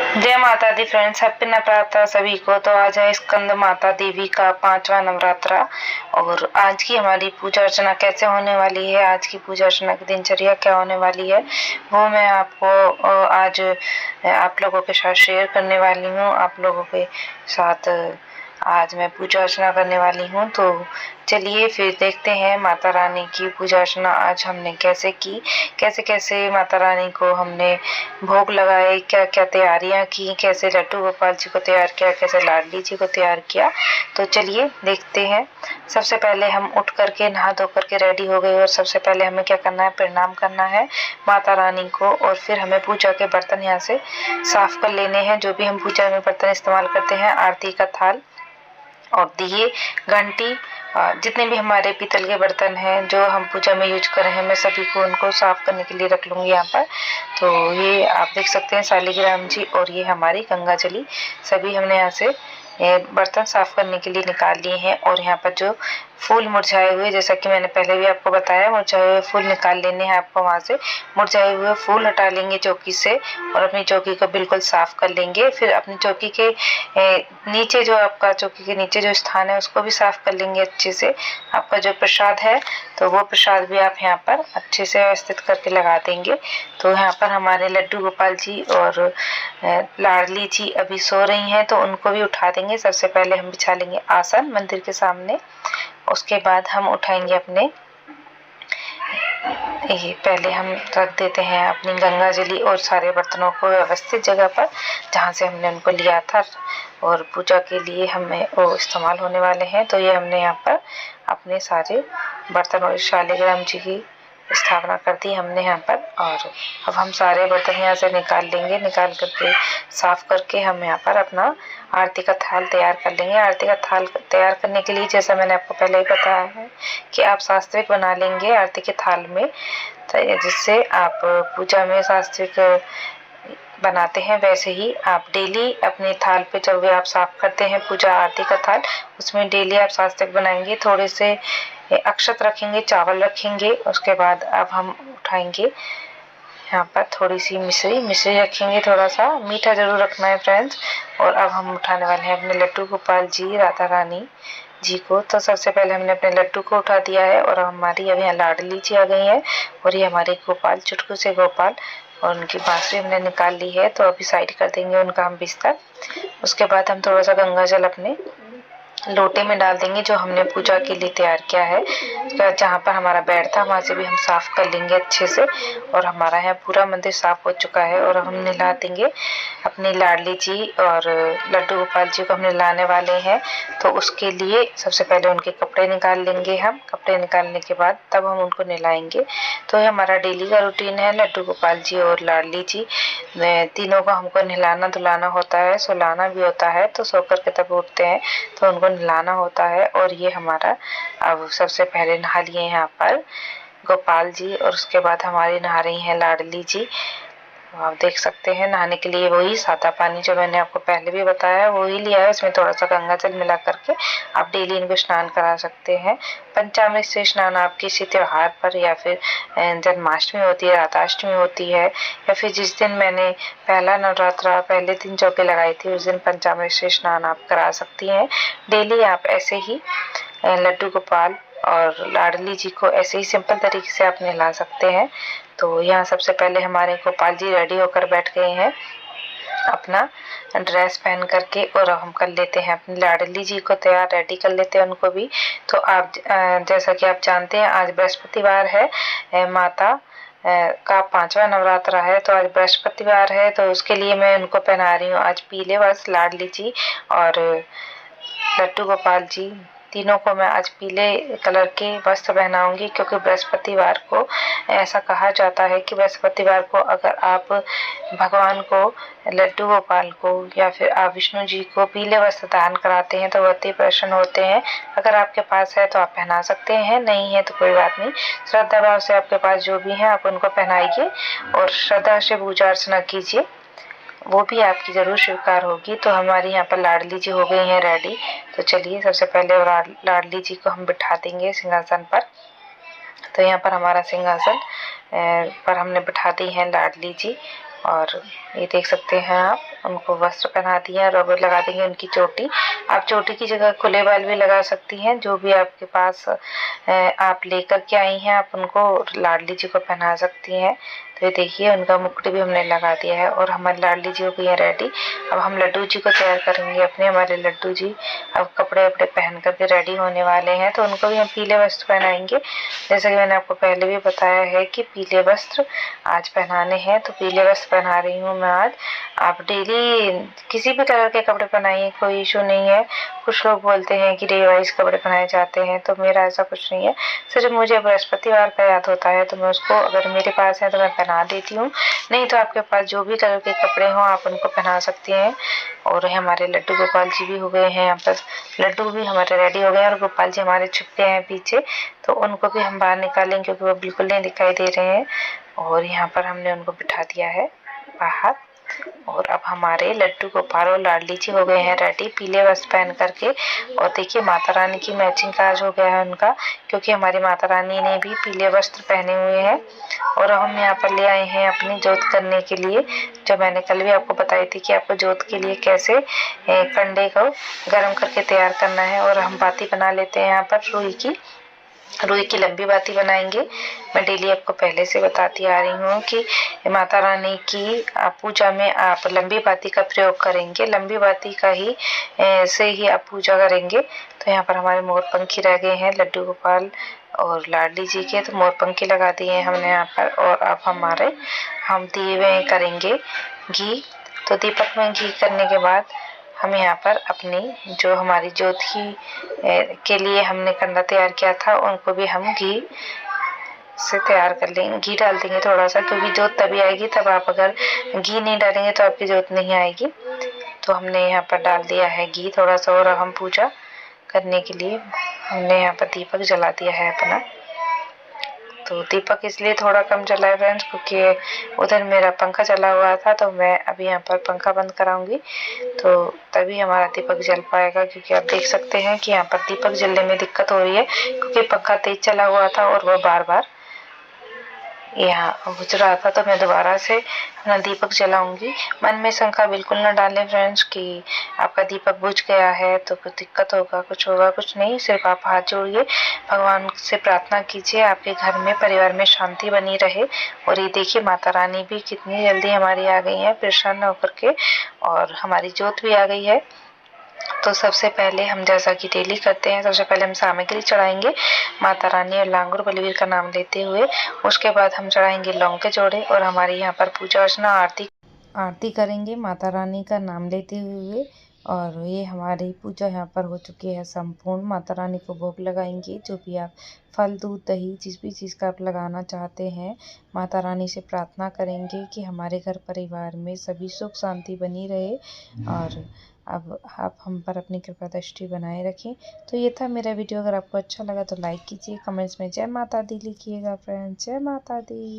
जय माता दी friends, happy Navratra सभी को। तो आज है स्कंद माता देवी का 5वां नवरात्रा और आज की हमारी पूजा अर्चना कैसे होने वाली है, आज की पूजा अर्चना की दिनचर्या क्या होने वाली है, वो मैं आपको आज आप लोगों के साथ शेयर करने वाली हूँ। आप लोगों के साथ आज मैं पूजा अर्चना करने वाली हूँ। तो चलिए फिर देखते हैं माता रानी की पूजा अर्चना आज हमने कैसे की, कैसे कैसे माता रानी को हमने भोग लगाए, क्या क्या तैयारियां की, कैसे लड्डू गोपाल जी को तैयार किया, कैसे लाडली जी को तैयार किया। तो चलिए देखते हैं। सबसे पहले हम उठ करके नहा धो करके रेडी हो गए और सबसे पहले हमें क्या करना है, प्रणाम करना है माता रानी को और फिर हमें पूजा के बर्तन यहाँ से साफ कर लेने हैं। जो भी हम पूजा में बर्तन इस्तेमाल करते हैं, आरती का थाल और दिए, घंटी, जितने भी हमारे पीतल के बर्तन हैं जो हम पूजा में यूज कर रहे हैं, मैं सभी को उनको साफ करने के लिए रख लूंगी यहाँ पर। तो ये आप देख सकते हैं शालिग्राम जी और ये हमारी गंगा जली, सभी हमने यहाँ से बर्तन साफ करने के लिए निकाल लिए हैं। और यहाँ पर जो फूल मुरझाए हुए, जैसा कि मैंने पहले भी आपको बताया, मुरझाए हुए फूल निकाल लेने हैं आपको। वहां से मुरझाए हुए फूल हटा लेंगे चौकी से और अपनी चौकी को बिल्कुल साफ कर लेंगे। फिर अपनी चौकी के नीचे, जो आपका चौकी के नीचे जो स्थान है उसको भी साफ कर लेंगे अच्छे से। आपका जो प्रसाद है तो वो प्रसाद भी आप यहाँ पर अच्छे से व्यवस्थित करके लगा देंगे। तो यहाँ पर हमारे लड्डू गोपाल जी और लाडली जी अभी सो रही हैं, तो उनको भी उठा देंगे। सबसे पहले हम बिछा लेंगे आसन मंदिर के सामने, उसके बाद हम उठाएंगे अपने, ये पहले हम रख देते हैं अपनी गंगा जली और सारे बर्तनों को व्यवस्थित जगह पर जहाँ से हमने उनको लिया था और पूजा के लिए हमें वो इस्तेमाल होने वाले हैं। तो ये हमने यहाँ पर अपने सारे बर्तन और शालिग्राम जी की स्थापना कर दी हमने यहाँ पर। और अब हम सारे बर्तन यहाँ से निकाल लेंगे, निकाल करके साफ करके हम यहाँ पर अपना आरती का थाल तैयार कर लेंगे। आरती का थाल तैयार करने के लिए, जैसा मैंने आपको पहले ही बताया है कि आप सात्विक बना लेंगे आरती के थाल में, जिससे आप पूजा में सात्विक बनाते हैं वैसे ही आप डेली अपने थाल पे जब भी आप साफ करते हैं पूजा आरती का थाल, उसमें डेली आप सात्विक बनाएंगे। थोड़े से अक्षत रखेंगे, चावल रखेंगे, उसके बाद अब हम उठाएंगे यहाँ पर थोड़ी सी मिश्री रखेंगे, थोड़ा सा मीठा जरूर रखना है फ्रेंड्स। और अब हम उठाने वाले हैं अपने लड्डू गोपाल जी, राधा रानी जी को। तो सबसे पहले हमने अपने लड्डू को उठा दिया है और हमारी अब यहाँ लाडली जी आ गई है और ये हमारे गोपाल, चुटकू से गोपाल, और उनकी बांसुरी हमने निकाल ली है। तो अभी साइड कर देंगे उनका हम बिस्तर। उसके बाद हम थोड़ा सा गंगा जल अपने लोटे में डाल देंगे जो हमने पूजा के लिए तैयार किया है। जहाँ पर हमारा बेड था वहां से भी हम साफ कर लेंगे अच्छे से। और हमारा यहाँ पूरा मंदिर साफ हो चुका है और हम नहला देंगे अपनी लाडली जी और लड्डू गोपाल जी को हम नहलाने वाले हैं। तो उसके लिए सबसे पहले उनके कपड़े निकाल लेंगे हम। कपड़े निकालने के बाद तब हम उनको नहलाएंगे। तो ये हमारा डेली का रूटीन है। लड्डू गोपाल जी और लाडली जी तीनों को हमको नहलाना धुलाना होता है, सुलाना भी होता है। तो सो करके तब उठते हैं तो उनको नहलाना होता है। और ये हमारा अब सबसे पहले नहा लिए यहाँ पर गोपाल जी और उसके बाद हमारी नहा रही हैं लाडली जी। आप देख सकते हैं नहाने के लिए वही सादा पानी जो मैंने आपको पहले भी बताया वो ही लिया है, उसमें थोड़ा सा गंगा जल मिला करके आप डेली इनको स्नान करा सकते हैं। पंचामृत से स्नान आप किसी त्योहार पर या फिर जन्माष्टमी होती है, राधाष्टमी होती है, या फिर जिस दिन मैंने पहला नवरात्रा पहले दिन चौके लगाई थी उस दिन पंचामृत से स्नान आप करा सकती हैं। डेली आप ऐसे ही लड्डू गोपाल और लाडली जी को ऐसे ही सिंपल तरीके से आप नहला सकते हैं। तो यहाँ सबसे पहले हमारे गोपाल जी रेडी होकर बैठ गए हैं अपना ड्रेस पहन करके, और हम कर लेते हैं अपनी लाडली जी को तैयार, रेडी कर लेते हैं उनको भी। तो आप जैसा कि आप जानते हैं आज बृहस्पतिवार है, माता का 5वां नवरात्रा है। तो आज बृहस्पतिवार है तो उसके लिए मैं उनको पहना रही हूँ आज पीले वस्त्र, लाडली जी और लड्डू गोपाल जी तीनों को मैं आज पीले कलर के वस्त्र पहनाऊंगी, क्योंकि बृहस्पतिवार को ऐसा कहा जाता है कि बृहस्पतिवार को अगर आप भगवान को, लड्डू गोपाल को या फिर आप विष्णु जी को पीले वस्त्र दान कराते हैं तो वो अति प्रसन्न होते हैं। अगर आपके पास है तो आप पहना सकते हैं, नहीं है तो कोई बात नहीं। श्रद्धा भाव से आपके पास जो भी है आप उनको पहनाइए और श्रद्धा से पूजा अर्चना कीजिए, वो भी आपकी जरूर स्वीकार होगी। तो हमारी यहाँ पर लाडली जी हो गई हैं रेडी। तो चलिए सबसे पहले लाडली जी को हम बिठा देंगे सिंहासन पर। तो यहाँ पर हमारा सिंहासन पर हमने बिठा दी है लाडली जी और ये देख सकते हैं आप उनको वस्त्र पहना दिए और अब लगा देंगे उनकी चोटी। आप चोटी की जगह खुले बाल भी लगा सकती हैं, जो भी आपके पास आप लेकर के आई हैं आप उनको लाडली जी को पहना सकती हैं। तो ये देखिए उनका मुकुट भी हमने लगा दिया है और हमारी लाडली जी हो गई है रेडी। अब हम लड्डू जी को तैयार करेंगे अपने। हमारे लड्डू जी अब कपड़े वपड़े पहन करके रेडी होने वाले हैं, तो उनको भी हम पीले वस्त्र पहनाएंगे। जैसा कि मैंने आपको पहले भी बताया है कि पीले वस्त्र आज पहनाने हैं, तो पीले वस्त्र पहना रही हूँ मैं आज। आप डेली किसी भी कलर के कपड़े पहनाइए, कोई इशू नहीं है। कुछ लोग बोलते हैं कि डे वाइज कपड़े पहनाए जाते हैं, तो मेरा ऐसा कुछ नहीं है। सिर्फ मुझे बृहस्पतिवार का याद होता है तो मैं उसको, अगर मेरे पास है तो मैं पहना देती हूँ, नहीं तो आपके पास जो भी कलर के कपड़े हों आप उनको पहना सकती हैं। और हमारे लड्डू गोपाल जी भी हो गए हैं, यहाँ पर लड्डू भी हमारे रेडी हो गए हैं और गोपाल जी हमारे छुपे हैं पीछे, तो उनको भी हम बाहर निकालेंगे क्योंकि वो बिल्कुल नहीं दिखाई दे रहे हैं। और यहाँ पर हमने उनको बिठा दिया है बाहर। और अब हमारे लड्डू गोपाल और लाडली जी हो गए हैं रेडी पीले वस्त्र पहन करके। और देखिए माता रानी की मैचिंग का आज हो गया है उनका, क्योंकि हमारी माता रानी ने भी पीले वस्त्र पहने हुए हैं। और हम यहाँ पर ले आए हैं अपनी जोत करने के लिए, जो मैंने कल भी आपको बताई थी कि आपको जोत के लिए कैसे कंडे को गर्म करके तैयार करना है। और हम बाती बना लेते हैं यहाँ पर रुई की लंबी बाती बनाएंगे। मैं डेली आपको पहले से बताती आ रही हूँ कि माता रानी की पूजा में आप लंबी बाती का प्रयोग करेंगे, लंबी बाती का ही से ही आप पूजा करेंगे। तो यहाँ पर हमारे मोरपंखी रह गए हैं लड्डू गोपाल और लाडली जी के, तो मोरपंखी लगा दिए हैं हमने यहाँ पर। और अब हम दिए हुए करेंगे घी। तो दीपक में घी करने के बाद हम यहाँ पर अपनी जो हमारी ज्योत के लिए हमने कंडा तैयार किया था उनको भी हम घी से तैयार कर लेंगे। घी डाल देंगे थोड़ा सा, क्योंकि जोत तभी आएगी, तब आप अगर घी नहीं डालेंगे तो आपकी जोत नहीं आएगी। तो हमने यहाँ पर डाल दिया है घी थोड़ा सा। और हम पूजा करने के लिए हमने यहाँ पर दीपक जला दिया है अपना। तो दीपक इसलिए थोड़ा कम जला है फ्रेंड्स, क्योंकि उधर मेरा पंखा चला हुआ था, तो मैं अभी यहाँ पर पंखा बंद कराऊंगी तो तभी हमारा दीपक जल पाएगा। क्योंकि आप देख सकते हैं कि यहाँ पर दीपक जलने में दिक्कत हो रही है, क्योंकि पंखा तेज चला हुआ था और वह बार बार यहाँ बुझ रहा था। तो मैं दोबारा से अपना दीपक जलाऊंगी। मन में शंका बिल्कुल न डालें फ्रेंड्स कि आपका दीपक बुझ गया है तो कुछ दिक्कत होगा, कुछ होगा, कुछ नहीं। सिर्फ आप हाथ जोड़िए, भगवान से प्रार्थना कीजिए आपके घर में परिवार में शांति बनी रहे। और ये देखिए माता रानी भी कितनी जल्दी हमारी आ गई है प्रसन्न होकर के, और हमारी जोत भी आ गई है। तो सबसे पहले हम, जैसा कि डेली करते हैं, सबसे पहले हम सामग्री चढ़ाएंगे माता रानी और लांगुर बलवीर का नाम लेते हुए। उसके बाद हम चढ़ाएंगे लौंग के जोड़े और हमारे यहाँ पर पूजा अर्चना आरती करेंगे माता रानी का नाम लेते हुए। और ये हमारी पूजा यहाँ पर हो चुकी है संपूर्ण। माता रानी को भोग लगाएंगे, जो भी आप फल दूध दही जिस भी चीज़ का आप लगाना चाहते हैं, माता रानी से प्रार्थना करेंगे कि हमारे घर परिवार में सभी सुख शांति बनी रहे। और अब आप हम पर अपनी कृपा दृष्टि बनाए रखें। तो ये था मेरा वीडियो। अगर आपको अच्छा लगा तो लाइक कीजिए, कमेंट्स में जय माता दी लिखिएगा फ्रेंड्स। जय माता दी।